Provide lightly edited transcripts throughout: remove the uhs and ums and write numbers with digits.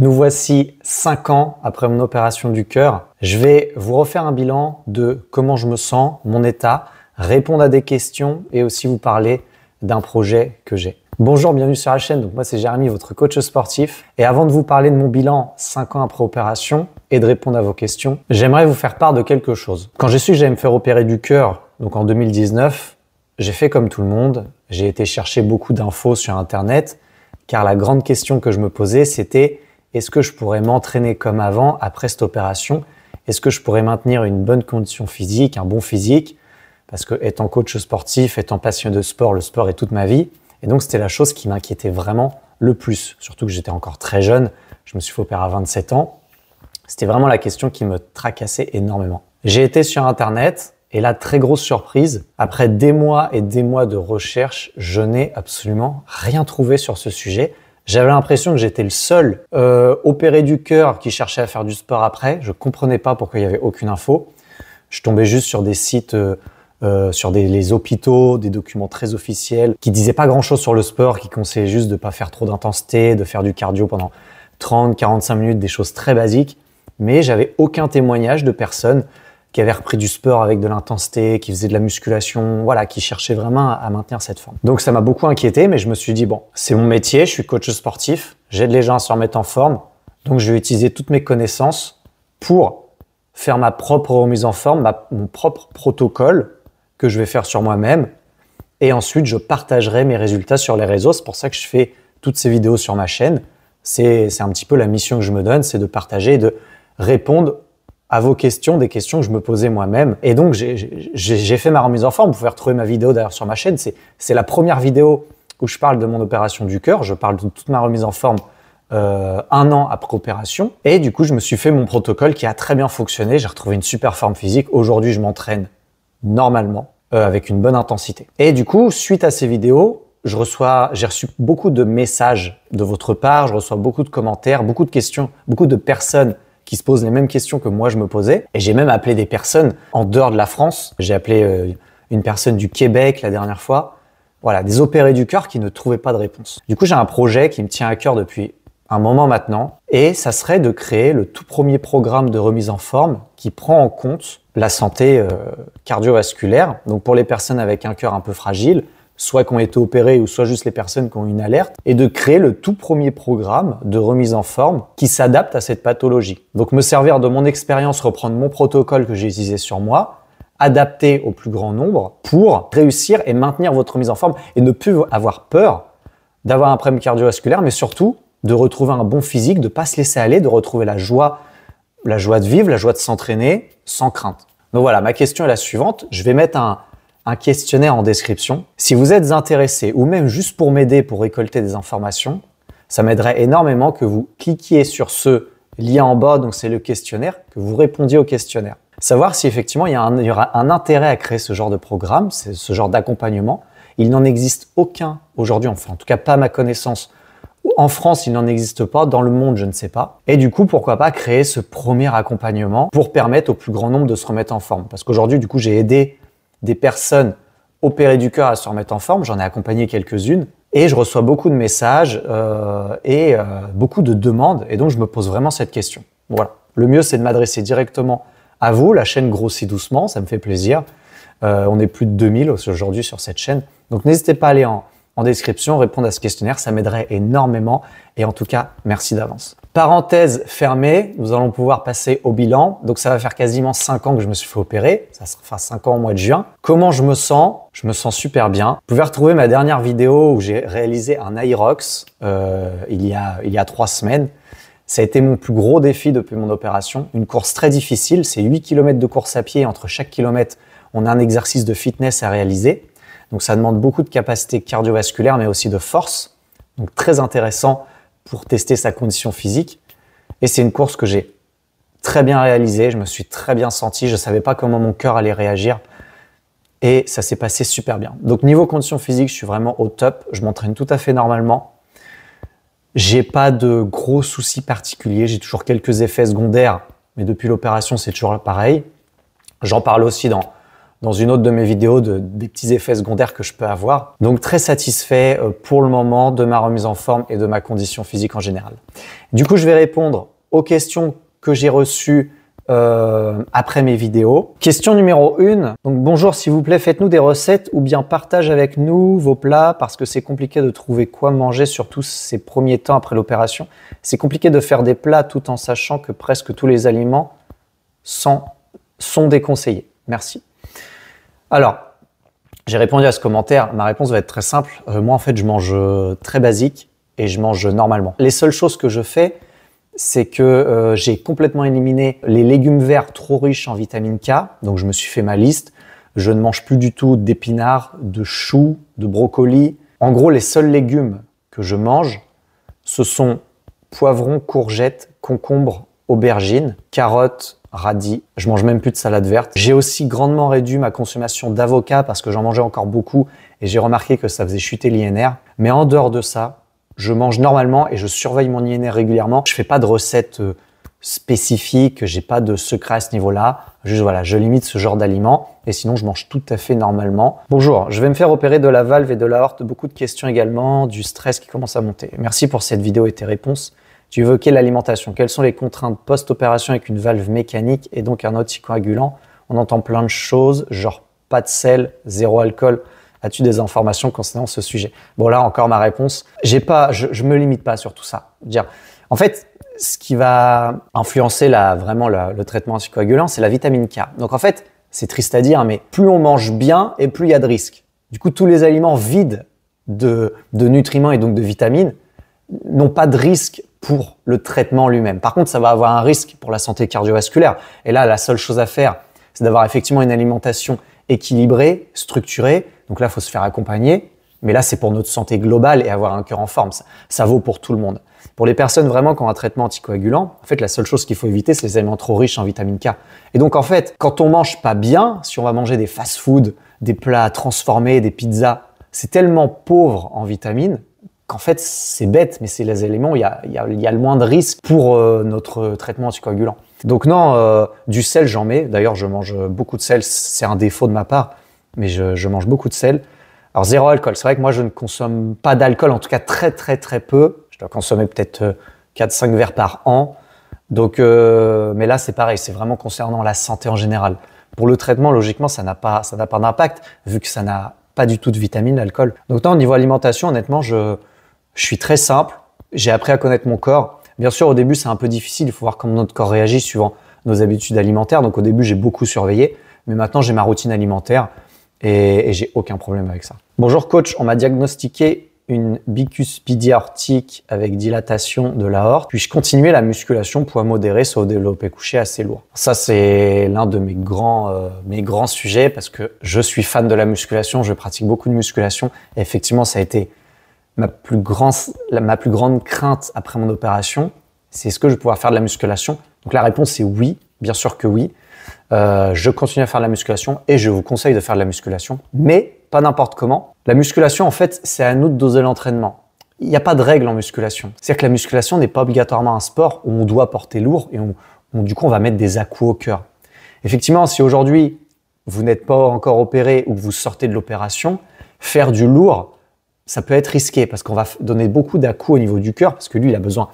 Nous voici 5 ans après mon opération du cœur. Je vais vous refaire un bilan de comment je me sens, mon état, répondre à des questions et aussi vous parler d'un projet que j'ai. Bonjour, bienvenue sur la chaîne. Donc moi c'est Jérémy, votre coach sportif. Et avant de vous parler de mon bilan 5 ans après opération et de répondre à vos questions, j'aimerais vous faire part de quelque chose. Quand j'ai su que j'allais me faire opérer du cœur, donc en 2019, j'ai fait comme tout le monde. J'ai été chercher beaucoup d'infos sur Internet car la grande question que je me posais c'était: est-ce que je pourrais m'entraîner comme avant après cette opération? Est-ce que je pourrais maintenir une bonne condition physique, un bon physique? Parce que étant coach sportif, étant passionné de sport, le sport est toute ma vie. Et donc, c'était la chose qui m'inquiétait vraiment le plus. Surtout que j'étais encore très jeune. Je me suis fait opérer à 27 ans. C'était vraiment la question qui me tracassait énormément. J'ai été sur Internet et là, très grosse surprise. Après des mois et des mois de recherche, je n'ai absolument rien trouvé sur ce sujet. J'avais l'impression que j'étais le seul opéré du cœur qui cherchait à faire du sport après. Je comprenais pas pourquoi il y avait aucune info. Je tombais juste sur des sites, sur les hôpitaux, des documents très officiels qui disaient pas grand chose sur le sport, qui conseillaient juste de pas faire trop d'intensité, de faire du cardio pendant 30-45 minutes, des choses très basiques. Mais j'avais aucun témoignage de personnes qui avaient repris du sport avec de l'intensité, qui faisaient de la musculation, voilà, qui cherchaient vraiment à maintenir cette forme. Donc ça m'a beaucoup inquiété, mais je me suis dit, bon, c'est mon métier, je suis coach sportif, j'aide les gens à se remettre en forme, donc je vais utiliser toutes mes connaissances pour faire ma propre remise en forme, mon propre protocole que je vais faire sur moi-même, et ensuite je partagerai mes résultats sur les réseaux. C'est pour ça que je fais toutes ces vidéos sur ma chaîne. C'est un petit peu la mission que je me donne, c'est de partager et de répondre à vos questions, des questions que je me posais moi-même. Et donc, j'ai fait ma remise en forme. Vous pouvez retrouver ma vidéo d'ailleurs sur ma chaîne. C'est la première vidéo où je parle de mon opération du cœur. Je parle de toute ma remise en forme 1 an après opération. Et du coup, je me suis fait mon protocole qui a très bien fonctionné. J'ai retrouvé une super forme physique. Aujourd'hui, je m'entraîne normalement avec une bonne intensité. Et du coup, suite à ces vidéos, j'ai reçu beaucoup de messages de votre part. Je reçois beaucoup de commentaires, beaucoup de questions, beaucoup de personnes qui se posent les mêmes questions que moi je me posais. Et j'ai même appelé des personnes en dehors de la France. J'ai appelé une personne du Québec la dernière fois. Voilà, des opérés du cœur qui ne trouvaient pas de réponse. Du coup, j'ai un projet qui me tient à cœur depuis un moment maintenant. Et ça serait de créer le tout premier programme de remise en forme qui prend en compte la santé cardiovasculaire. Donc pour les personnes avec un cœur un peu fragile, soit qui ont été opérés ou soit juste les personnes qui ont une alerte, et de créer le tout premier programme de remise en forme qui s'adapte à cette pathologie. Donc me servir de mon expérience, reprendre mon protocole que j'ai utilisé sur moi, adapter au plus grand nombre pour réussir et maintenir votre remise en forme et ne plus avoir peur d'avoir un problème cardiovasculaire, mais surtout de retrouver un bon physique, de pas se laisser aller, de retrouver la joie de vivre, la joie de s'entraîner sans crainte. Donc voilà, ma question est la suivante. Je vais mettre un questionnaire en description. Si vous êtes intéressé ou même juste pour m'aider pour récolter des informations, ça m'aiderait énormément que vous cliquiez sur ce lien en bas, donc c'est le questionnaire, que vous répondiez au questionnaire. Savoir si effectivement il y aura un intérêt à créer ce genre de programme, ce genre d'accompagnement. Il n'en existe aucun aujourd'hui, enfin en tout cas pas à ma connaissance. En France, il n'en existe pas. Dans le monde, je ne sais pas. Et du coup, pourquoi pas créer ce premier accompagnement pour permettre au plus grand nombre de se remettre en forme. Parce qu'aujourd'hui, du coup, j'ai aidé des personnes opérées du cœur à se remettre en forme. J'en ai accompagné quelques-unes. Et je reçois beaucoup de messages et beaucoup de demandes. Et donc, je me pose vraiment cette question. Voilà. Le mieux, c'est de m'adresser directement à vous. La chaîne grossit doucement, ça me fait plaisir. On est plus de 2000 aujourd'hui sur cette chaîne. Donc, n'hésitez pas à aller en description, répondre à ce questionnaire. Ça m'aiderait énormément. Et en tout cas, merci d'avance. Parenthèse fermée, nous allons pouvoir passer au bilan. Donc, ça va faire quasiment 5 ans que je me suis fait opérer. Ça sera 5 ans au mois de juin. Comment je me sens? Je me sens super bien. Vous pouvez retrouver ma dernière vidéo où j'ai réalisé un Irox il y a 3 semaines. Ça a été mon plus gros défi depuis mon opération. Une course très difficile. C'est 8 km de course à pied. Entre chaque kilomètre, on a un exercice de fitness à réaliser. Donc, ça demande beaucoup de capacité cardiovasculaire, mais aussi de force. Donc, très intéressant pour tester sa condition physique. Et c'est une course que j'ai très bien réalisée. Je me suis très bien senti. Je ne savais pas comment mon cœur allait réagir. Et ça s'est passé super bien. Donc, niveau condition physique, je suis vraiment au top. Je m'entraîne tout à fait normalement. J'ai pas de gros soucis particuliers. J'ai toujours quelques effets secondaires. Mais depuis l'opération, c'est toujours pareil. J'en parle aussi dans une autre de mes vidéos des petits effets secondaires que je peux avoir. Donc très satisfait pour le moment de ma remise en forme et de ma condition physique en général. Du coup, je vais répondre aux questions que j'ai reçues après mes vidéos. Question numéro 1. Donc bonjour, s'il vous plaît, faites-nous des recettes ou bien partagez avec nous vos plats parce que c'est compliqué de trouver quoi manger, surtout ces premiers temps après l'opération. C'est compliqué de faire des plats tout en sachant que presque tous les aliments sont déconseillés. Merci. Alors, j'ai répondu à ce commentaire. Ma réponse va être très simple. Moi, en fait, je mange très basique et je mange normalement. Les seules choses que je fais, c'est que j'ai complètement éliminé les légumes verts trop riches en vitamine K. Donc, je me suis fait ma liste. Je ne mange plus du tout d'épinards, de choux, de brocolis. En gros, les seuls légumes que je mange, ce sont poivrons, courgettes, concombres, aubergines, carottes, radis. Je mange même plus de salade verte. J'ai aussi grandement réduit ma consommation d'avocat parce que j'en mangeais encore beaucoup et j'ai remarqué que ça faisait chuter l'INR. Mais en dehors de ça, je mange normalement et je surveille mon INR régulièrement. Je fais pas de recettes spécifiques, j'ai pas de secret à ce niveau-là. Juste voilà, je limite ce genre d'aliments et sinon je mange tout à fait normalement. Bonjour, je vais me faire opérer de la valve et de l'aorte. Beaucoup de questions également, du stress qui commence à monter. Merci pour cette vidéo et tes réponses. Tu évoquais l'alimentation. Quelles sont les contraintes post-opération avec une valve mécanique et donc un anticoagulant? On entend plein de choses, genre pas de sel, zéro alcool. As-tu des informations concernant ce sujet? Bon, là encore ma réponse. Je me limite pas sur tout ça. En fait, ce qui va influencer vraiment le traitement anticoagulant, c'est la vitamine K. Donc en fait, c'est triste à dire, mais plus on mange bien et plus il y a de risques. Du coup, tous les aliments vides de nutriments et donc de vitamines n'ont pas de risque pour le traitement lui-même. Par contre, ça va avoir un risque pour la santé cardiovasculaire. Et là, la seule chose à faire, c'est d'avoir effectivement une alimentation équilibrée, structurée. Donc là, il faut se faire accompagner. Mais là, c'est pour notre santé globale et avoir un cœur en forme. Ça vaut pour tout le monde. Pour les personnes vraiment qui ont un traitement anticoagulant, en fait, la seule chose qu'il faut éviter, c'est les aliments trop riches en vitamine K. Et donc, en fait, quand on mange pas bien, si on va manger des fast-foods, des plats transformés, des pizzas, c'est tellement pauvre en vitamines qu'en fait, c'est bête, mais c'est les éléments où il y a le moins de risque pour notre traitement anticoagulant. Donc non, du sel, j'en mets. D'ailleurs, je mange beaucoup de sel. C'est un défaut de ma part, mais je mange beaucoup de sel. Alors, zéro alcool. C'est vrai que moi, je ne consomme pas d'alcool, en tout cas très, très, très peu. Je dois consommer peut-être 4-5 verres par an. Donc, mais là, c'est pareil. C'est vraiment concernant la santé en général. Pour le traitement, logiquement, ça n'a pas d'impact, vu que ça n'a pas du tout de vitamines, l'alcool. Donc, non, au niveau alimentation, honnêtement, je suis très simple, j'ai appris à connaître mon corps. Bien sûr, au début, c'est un peu difficile, il faut voir comment notre corps réagit suivant nos habitudes alimentaires. Donc au début, j'ai beaucoup surveillé, mais maintenant, j'ai ma routine alimentaire et j'ai aucun problème avec ça. Bonjour coach, on m'a diagnostiqué une bicuspidie aortique avec dilatation de l'aorte. Puis-je continuer la musculation poids modéré sur développé couché assez lourd? Ça, c'est l'un de mes grands sujets parce que je suis fan de la musculation, je pratique beaucoup de musculation. Et effectivement, ça a été ma plus grande crainte après mon opération, c'est est-ce que je vais pouvoir faire de la musculation? Donc la réponse est oui, bien sûr que oui. Je continue à faire de la musculation et je vous conseille de faire de la musculation, mais pas n'importe comment. La musculation, en fait, c'est à nous de doser l'entraînement. Il n'y a pas de règle en musculation. C'est-à-dire que la musculation n'est pas obligatoirement un sport où on doit porter lourd et du coup, on va mettre des à-coups au cœur. Effectivement, si aujourd'hui, vous n'êtes pas encore opéré ou que vous sortez de l'opération, faire du lourd, ça peut être risqué parce qu'on va donner beaucoup d'à-coups au niveau du cœur parce que lui, il a besoin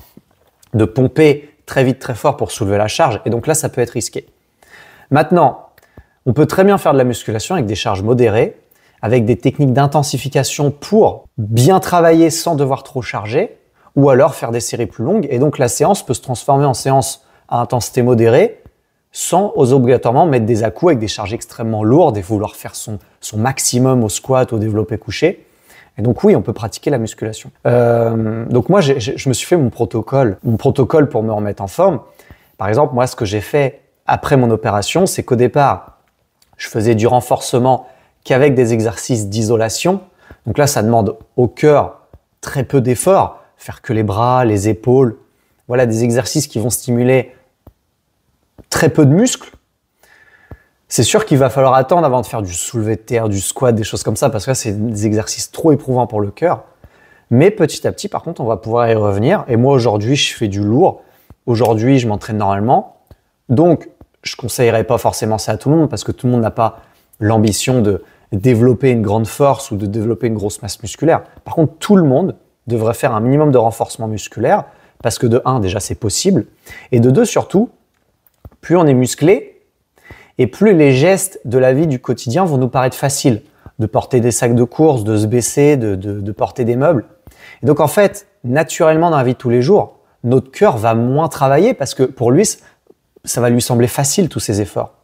de pomper très vite, très fort pour soulever la charge. Et donc là, ça peut être risqué. Maintenant, on peut très bien faire de la musculation avec des charges modérées, avec des techniques d'intensification pour bien travailler sans devoir trop charger, ou alors faire des séries plus longues. Et donc la séance peut se transformer en séance à intensité modérée sans obligatoirement mettre des à-coups avec des charges extrêmement lourdes et vouloir faire son maximum au squat, au développé couché. Et donc oui, on peut pratiquer la musculation. Donc moi, je me suis fait mon protocole pour me remettre en forme. Par exemple, moi, ce que j'ai fait après mon opération, c'est qu'au départ, je faisais du renforcement qu'avec des exercices d'isolation. Donc là, ça demande au cœur très peu d'efforts, faire que les bras, les épaules. Voilà, des exercices qui vont stimuler très peu de muscles. C'est sûr qu'il va falloir attendre avant de faire du soulevé de terre, du squat, des choses comme ça, parce que là, c'est des exercices trop éprouvants pour le cœur. Mais petit à petit, par contre, on va pouvoir y revenir. Et moi, aujourd'hui, je fais du lourd. Aujourd'hui, je m'entraîne normalement. Donc, je ne conseillerais pas forcément ça à tout le monde, parce que tout le monde n'a pas l'ambition de développer une grande force ou de développer une grosse masse musculaire. Par contre, tout le monde devrait faire un minimum de renforcement musculaire parce que de 1, déjà, c'est possible. Et de 2, surtout, plus on est musclé et plus les gestes de la vie du quotidien vont nous paraître faciles. De porter des sacs de course, de se baisser, de porter des meubles. Et donc, en fait, naturellement, dans la vie de tous les jours, notre cœur va moins travailler parce que pour lui, ça va lui sembler facile, tous ces efforts.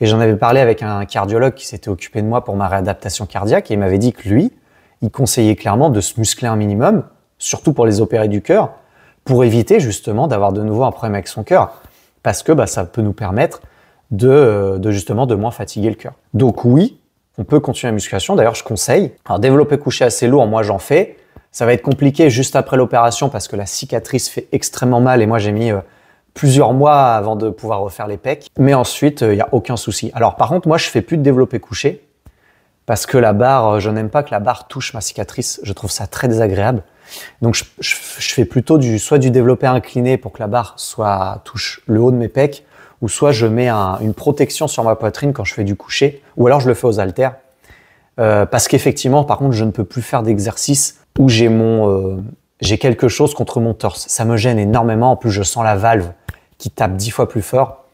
Et j'en avais parlé avec un cardiologue qui s'était occupé de moi pour ma réadaptation cardiaque et il m'avait dit que lui, il conseillait clairement de se muscler un minimum, surtout pour les opérés du cœur, pour éviter justement d'avoir de nouveau un problème avec son cœur. Parce que ça peut nous permettre justement de moins fatiguer le cœur. Donc oui, on peut continuer la musculation. D'ailleurs, je conseille. Alors, développer couché assez lourd, moi j'en fais. Ça va être compliqué juste après l'opération parce que la cicatrice fait extrêmement mal et moi j'ai mis plusieurs mois avant de pouvoir refaire les pecs. Mais ensuite, il n'y a aucun souci. Alors par contre, moi je fais plus de développé couché parce que la barre, je n'aime pas que la barre touche ma cicatrice. Je trouve ça très désagréable. Donc je fais plutôt soit du développé incliné pour que la barre touche le haut de mes pecs, ou soit je mets une protection sur ma poitrine quand je fais du couché, ou alors je le fais aux haltères. Parce qu'effectivement, par contre, je ne peux plus faire d'exercice où j'ai quelque chose contre mon torse. Ça me gêne énormément. En plus, je sens la valve qui tape 10 fois plus fort.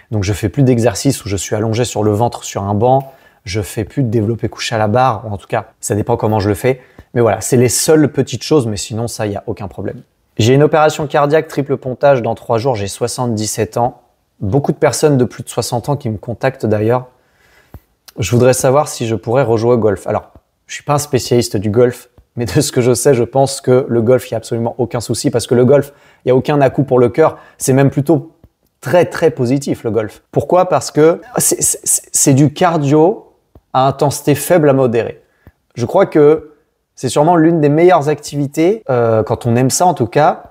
Donc, je fais plus d'exercice où je suis allongé sur le ventre sur un banc. Je fais plus de développé couché à la barre. En tout cas, ça dépend comment je le fais. Mais voilà, c'est les seules petites choses. Mais sinon, ça, il n'y a aucun problème. J'ai une opération cardiaque triple pontage dans 3 jours. J'ai 77 ans. Beaucoup de personnes de plus de 60 ans qui me contactent d'ailleurs. Je voudrais savoir si je pourrais rejouer au golf. Alors, je suis pas un spécialiste du golf, mais de ce que je sais, je pense que le golf, il n'y a absolument aucun souci parce que le golf, il n'y a aucun à-coup pour le cœur. C'est même plutôt très, très positif, le golf. Pourquoi? Parce que c'est du cardio à intensité faible à modérée. Je crois que c'est sûrement l'une des meilleures activités, quand on aime ça en tout cas,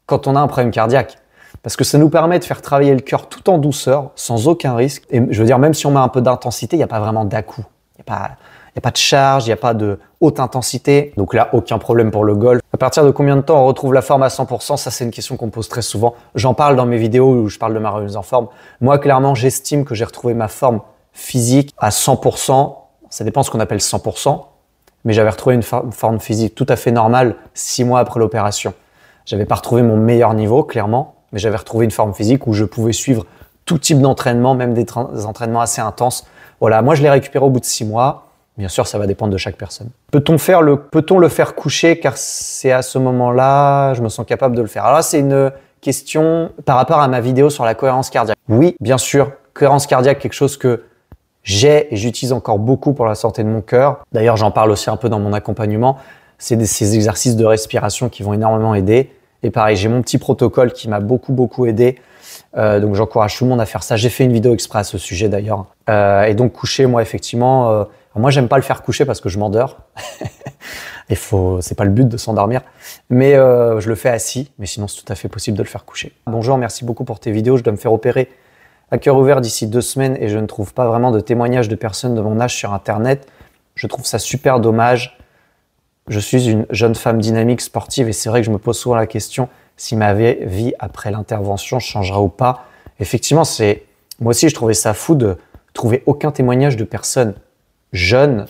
quand on a un problème cardiaque. Parce que ça nous permet de faire travailler le cœur tout en douceur, sans aucun risque. Et je veux dire, même si on met un peu d'intensité, il n'y a pas vraiment d'à-coup. Il n'y a pas de charge, il n'y a pas de haute intensité. Donc là, aucun problème pour le golf. À partir de combien de temps on retrouve la forme à 100%? Ça, c'est une question qu'on me pose très souvent. J'en parle dans mes vidéos où je parle de ma remise en forme. Moi, clairement, j'estime que j'ai retrouvé ma forme physique à 100%. Ça dépend de ce qu'on appelle 100%. Mais j'avais retrouvé une forme physique tout à fait normale 6 mois après l'opération. J'avais pas retrouvé mon meilleur niveau, clairement. Mais j'avais retrouvé une forme physique où je pouvais suivre tout type d'entraînement, même des entraînements assez intenses. Voilà, moi je l'ai récupéré au bout de 6 mois. Bien sûr, ça va dépendre de chaque personne. Peut-on le faire coucher car c'est à ce moment-là, je me sens capable de le faire? Alors là, c'est une question par rapport à ma vidéo sur la cohérence cardiaque. Oui, bien sûr, cohérence cardiaque, quelque chose que j'ai et j'utilise encore beaucoup pour la santé de mon cœur. D'ailleurs, j'en parle aussi un peu dans mon accompagnement. C'est ces exercices de respiration qui vont énormément aider. Et pareil, j'ai mon petit protocole qui m'a beaucoup aidé. Donc j'encourage tout le monde à faire ça. J'ai fait une vidéo exprès à ce sujet d'ailleurs. Et donc coucher, moi effectivement, moi j'aime pas le faire coucher parce que je m'endors. C'est pas le but de s'endormir. Mais je le fais assis. Mais sinon c'est tout à fait possible de le faire coucher. Bonjour, merci beaucoup pour tes vidéos. Je dois me faire opérer à cœur ouvert d'ici 2 semaines et je ne trouve pas vraiment de témoignages de personnes de mon âge sur Internet. Je trouve ça super dommage. Je suis une jeune femme dynamique, sportive et c'est vrai que je me pose souvent la question si ma vie après l'intervention changera ou pas. Effectivement, moi aussi je trouvais ça fou de trouver aucun témoignage de personnes jeunes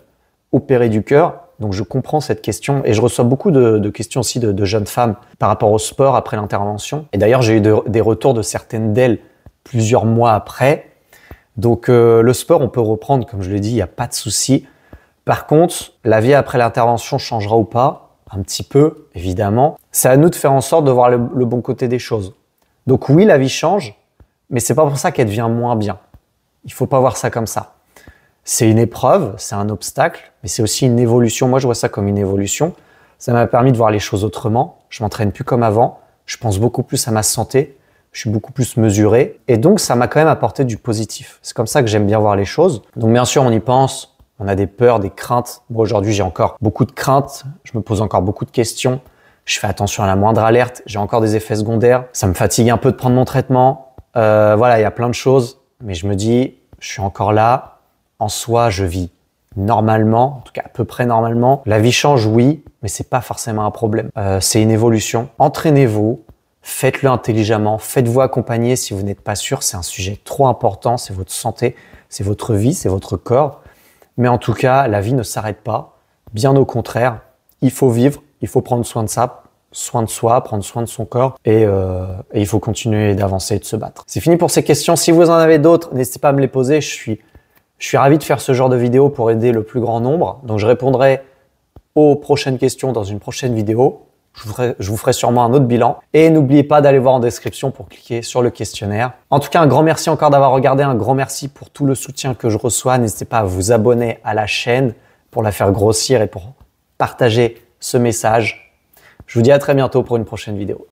opérées du cœur. Donc je comprends cette question et je reçois beaucoup de questions aussi de jeunes femmes par rapport au sport après l'intervention. Et d'ailleurs, j'ai eu des retours de certaines d'elles plusieurs mois après. Donc le sport, on peut reprendre, comme je l'ai dit, il n'y a pas de souci. Par contre, la vie après l'intervention changera ou pas? Un petit peu, évidemment. C'est à nous de faire en sorte de voir le bon côté des choses. Donc oui, la vie change, mais c'est pas pour ça qu'elle devient moins bien. Il faut pas voir ça comme ça. C'est une épreuve, c'est un obstacle, mais c'est aussi une évolution. Moi, je vois ça comme une évolution. Ça m'a permis de voir les choses autrement. Je m'entraîne plus comme avant. Je pense beaucoup plus à ma santé. Je suis beaucoup plus mesuré. Et donc, ça m'a quand même apporté du positif. C'est comme ça que j'aime bien voir les choses. Donc, bien sûr, on y pense. On a des peurs, des craintes. Moi, aujourd'hui, j'ai encore beaucoup de craintes. Je me pose encore beaucoup de questions. Je fais attention à la moindre alerte. J'ai encore des effets secondaires. Ça me fatigue un peu de prendre mon traitement. Voilà, il y a plein de choses. Mais je me dis, je suis encore là. En soi, je vis normalement, en tout cas à peu près normalement. La vie change, oui, mais c'est pas forcément un problème. C'est une évolution. Entraînez-vous. Faites-le intelligemment. Faites-vous accompagner si vous n'êtes pas sûr. C'est un sujet trop important. C'est votre santé. C'est votre vie. C'est votre corps. Mais en tout cas, la vie ne s'arrête pas. Bien au contraire, il faut vivre, il faut prendre soin de ça, soin de soi, prendre soin de son corps et il faut continuer d'avancer et de se battre. C'est fini pour ces questions. Si vous en avez d'autres, n'hésitez pas à me les poser. Je suis ravi de faire ce genre de vidéo pour aider le plus grand nombre. Donc je répondrai aux prochaines questions dans une prochaine vidéo. Je vous ferai sûrement un autre bilan. Et n'oubliez pas d'aller voir en description pour cliquer sur le questionnaire. En tout cas, un grand merci encore d'avoir regardé. Un grand merci pour tout le soutien que je reçois. N'hésitez pas à vous abonner à la chaîne pour la faire grossir et pour partager ce message. Je vous dis à très bientôt pour une prochaine vidéo.